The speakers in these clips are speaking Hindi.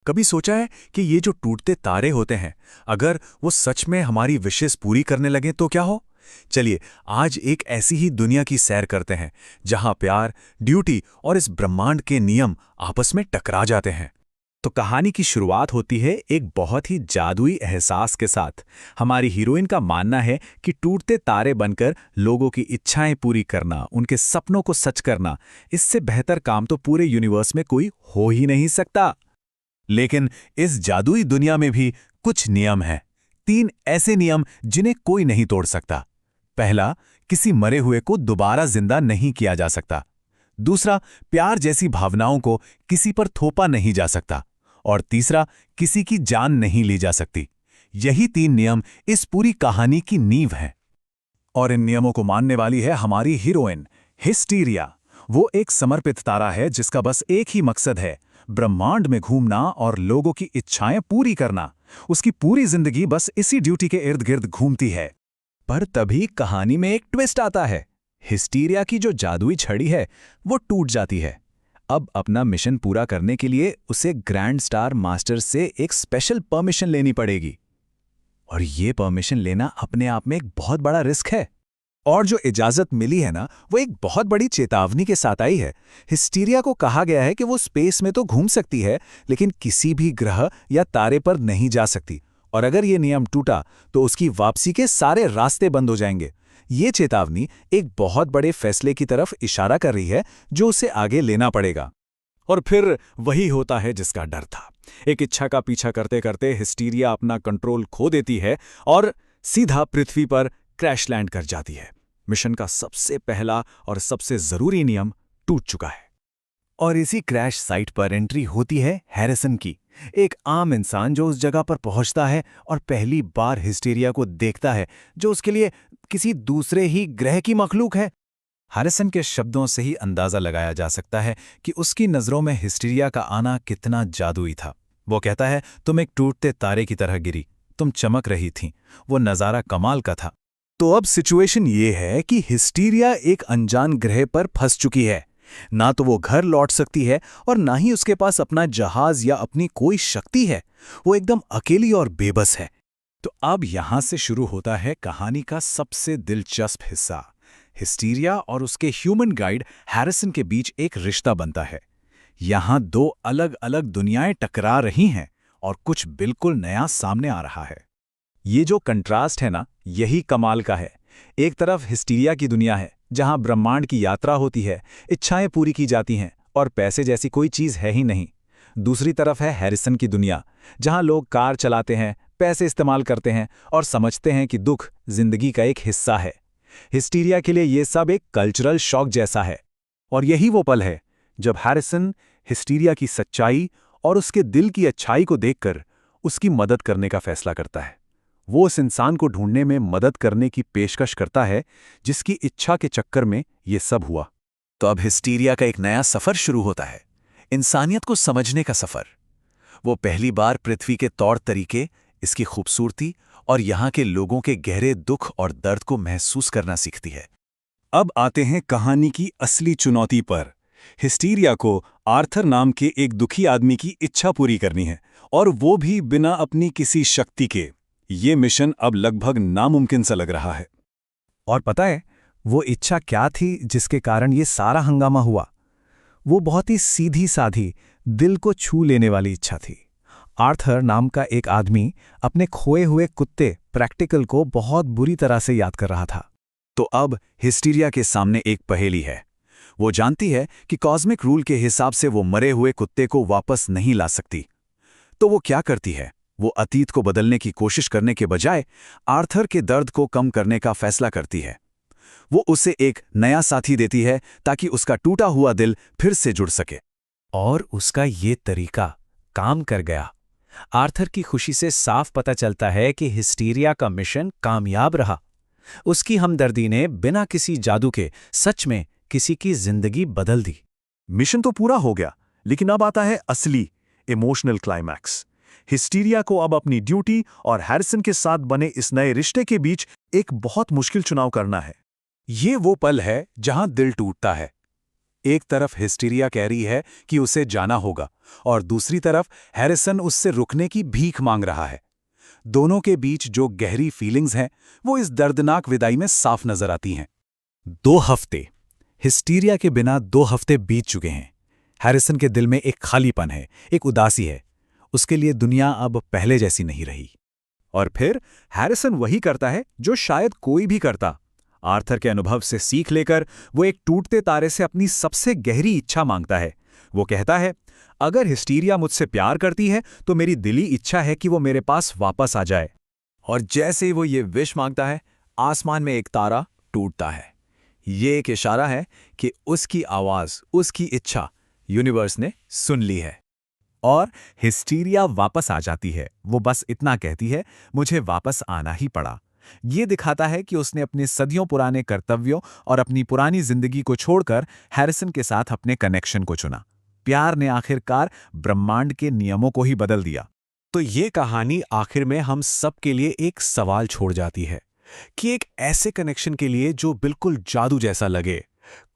कभी सोचा है कि ये जो टूटते तारे होते हैं, अगर वो सच में हमारी विशेष पूरी करने लगें तो क्या हो? चलिए, आज एक ऐसी ही दुनिया की सैर करते हैं जहां प्यार, ड्यूटी और इस ब्रह्मांड के नियम आपस में टकरा जाते हैं। तो कहानी की शुरुआत होती है एक बहुत ही जादुई एहसास के साथ। हमारी हीरोइन का मानना है कि टूटते तारे बनकर लोगों की इच्छाएं पूरी करना, उनके सपनों को सच करना, इससे बेहतर काम तो पूरे यूनिवर्स में कोई हो ही नहीं सकता। लेकिन इस जादुई दुनिया में भी कुछ नियम हैं। 3 ऐसे नियम जिन्हें कोई नहीं तोड़ सकता। पहला, किसी मरे हुए को दोबारा जिंदा नहीं किया जा सकता। दूसरा, प्यार जैसी भावनाओं को किसी पर थोपा नहीं जा सकता। और तीसरा, किसी की जान नहीं ली जा सकती। यही 3 नियम इस पूरी कहानी की नींव हैं। और इन नियमों को मानने वाली है हमारी हीरोइन हिस्टीरिया। वो एक समर्पित तारा है जिसका बस एक ही मकसद है, ब्रह्मांड में घूमना और लोगों की इच्छाएं पूरी करना। उसकी पूरी जिंदगी बस इसी ड्यूटी के इर्द गिर्द घूमती है। पर तभी कहानी में एक ट्विस्ट आता है। हिस्टीरिया की जो जादुई छड़ी है वो टूट जाती है। अब अपना मिशन पूरा करने के लिए उसे ग्रैंड स्टार मास्टर से एक स्पेशल परमिशन लेनी पड़ेगी। और ये परमिशन लेना अपने आप में एक बहुत बड़ा रिस्क है। और जो इजाजत मिली है ना, वो एक बहुत बड़ी चेतावनी के साथ आई है। हिस्टीरिया को कहा गया है कि वो स्पेस में तो घूम सकती है, लेकिन किसी भी ग्रह या तारे पर नहीं जा सकती। और अगर ये नियम टूटा तो उसकी वापसी के सारे रास्ते बंद हो जाएंगे। ये चेतावनी एक बहुत बड़े फैसले की तरफ इशारा कर रही है जो उसे आगे लेना पड़ेगा। और फिर वही होता है जिसका डर था। एक इच्छा का पीछा करते करते हिस्टीरिया अपना कंट्रोल खो देती है और सीधा पृथ्वी पर क्रैश लैंड कर जाती है। मिशन का सबसे पहला और सबसे जरूरी नियम टूट चुका है। और इसी क्रैश साइट पर एंट्री होती है हैरिसन की, एक आम इंसान जो उस जगह पर पहुंचता है और पहली बार हिस्टीरिया को देखता है, जो उसके लिए किसी दूसरे ही ग्रह की मखलूक है। हैरिसन के शब्दों से ही अंदाजा लगाया जा सकता है कि उसकी नजरों में हिस्टीरिया का आना कितना जादुई था। वो कहता है, तुम एक टूटते तारे की तरह गिरी, तुम चमक रही थीं। वो नजारा कमाल का था। तो अब सिचुएशन ये है कि हिस्टीरिया एक अनजान ग्रह पर फंस चुकी है। ना तो वो घर लौट सकती है और ना ही उसके पास अपना जहाज या अपनी कोई शक्ति है। वो एकदम अकेली और बेबस है। तो अब यहां से शुरू होता है कहानी का सबसे दिलचस्प हिस्सा। हिस्टीरिया और उसके ह्यूमन गाइड हैरिसन के बीच एक रिश्ता बनता है। यहां 2 अलग अलग दुनियाएं टकरा रही हैं और कुछ बिल्कुल नया सामने आ रहा है। ये जो कंट्रास्ट है ना, यही कमाल का है। एक तरफ हिस्टीरिया की दुनिया है जहां ब्रह्मांड की यात्रा होती है, इच्छाएं पूरी की जाती हैं और पैसे जैसी कोई चीज है ही नहीं। दूसरी तरफ है हैरिसन की दुनिया, जहां लोग कार चलाते हैं, पैसे इस्तेमाल करते हैं और समझते हैं कि दुख जिंदगी का एक हिस्सा है। हिस्टीरिया के लिए ये सब एक कल्चरल शॉक जैसा है। और यही वो पल है जब हैरिसन हिस्टीरिया की सच्चाई और उसके दिल की अच्छाई को देखकर उसकी मदद करने का फैसला करता है। वो उस इंसान को ढूंढने में मदद करने की पेशकश करता है जिसकी इच्छा के चक्कर में ये सब हुआ। तो अब हिस्टीरिया का एक नया सफर शुरू होता है, इंसानियत को समझने का सफर। वो पहली बार पृथ्वी के तौर तरीके, इसकी खूबसूरती और यहाँ के लोगों के गहरे दुख और दर्द को महसूस करना सीखती है। अब आते हैं कहानी की असली चुनौती पर। हिस्टीरिया को आर्थर नाम के एक दुखी आदमी की इच्छा पूरी करनी है, और वो भी बिना अपनी किसी शक्ति के। ये मिशन अब लगभग नामुमकिन सा लग रहा है। और पता है वो इच्छा क्या थी जिसके कारण ये सारा हंगामा हुआ? वो बहुत ही सीधी साधी, दिल को छू लेने वाली इच्छा थी। आर्थर नाम का एक आदमी अपने खोए हुए कुत्ते प्रैक्टिकल को बहुत बुरी तरह से याद कर रहा था। तो अब हिस्टीरिया के सामने एक पहेली है। वो जानती है कि कॉस्मिक रूल के हिसाब से वो मरे हुए कुत्ते को वापस नहीं ला सकती। तो वो क्या करती है? वो अतीत को बदलने की कोशिश करने के बजाय आर्थर के दर्द को कम करने का फैसला करती है। वो उसे एक नया साथी देती है ताकि उसका टूटा हुआ दिल फिर से जुड़ सके। और उसका ये तरीका काम कर गया। आर्थर की खुशी से साफ पता चलता है कि हिस्टीरिया का मिशन कामयाब रहा। उसकी हमदर्दी ने बिना किसी जादू के सच में किसी की जिंदगी बदल दी। मिशन तो पूरा हो गया, लेकिन अब आता है असली इमोशनल क्लाइमैक्स। हिस्टीरिया को अब अपनी ड्यूटी और हैरिसन के साथ बने इस नए रिश्ते के बीच एक बहुत मुश्किल चुनाव करना है। ये वो पल है जहां दिल टूटता है। एक तरफ हिस्टीरिया कह रही है कि उसे जाना होगा और दूसरी तरफ हैरिसन उससे रुकने की भीख मांग रहा है। दोनों के बीच जो गहरी फीलिंग्स हैं वो इस दर्दनाक विदाई में साफ नजर आती हैं। 2 हफ्ते। हिस्टीरिया के बिना 2 हफ्ते बीत चुके हैं। हैरिसन के दिल में एक खालीपन है, एक उदासी है। उसके लिए दुनिया अब पहले जैसी नहीं रही। और फिर हैरिसन वही करता है जो शायद कोई भी करता। आर्थर के अनुभव से सीख लेकर वो एक टूटते तारे से अपनी सबसे गहरी इच्छा मांगता है। वो कहता है, अगर हिस्टीरिया मुझसे प्यार करती है तो मेरी दिली इच्छा है कि वो मेरे पास वापस आ जाए। और जैसे ही वो ये विश मांगता है, आसमान में एक तारा टूटता है। ये एक इशारा है कि उसकी आवाज, उसकी इच्छा यूनिवर्स ने सुन ली है। और हिस्टीरिया वापस आ जाती है। वो बस इतना कहती है, मुझे वापस आना ही पड़ा। ये दिखाता है कि उसने अपने सदियों पुराने कर्तव्यों और अपनी पुरानी जिंदगी को छोड़कर हैरिसन के साथ अपने कनेक्शन को चुना। प्यार ने आखिरकार ब्रह्मांड के नियमों को ही बदल दिया। तो ये कहानी आखिर में हम सब के लिए एक सवाल छोड़ जाती है कि एक ऐसे कनेक्शन के लिए जो बिल्कुल जादू जैसा लगे,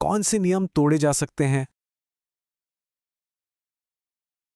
कौन से नियम तोड़े जा सकते हैं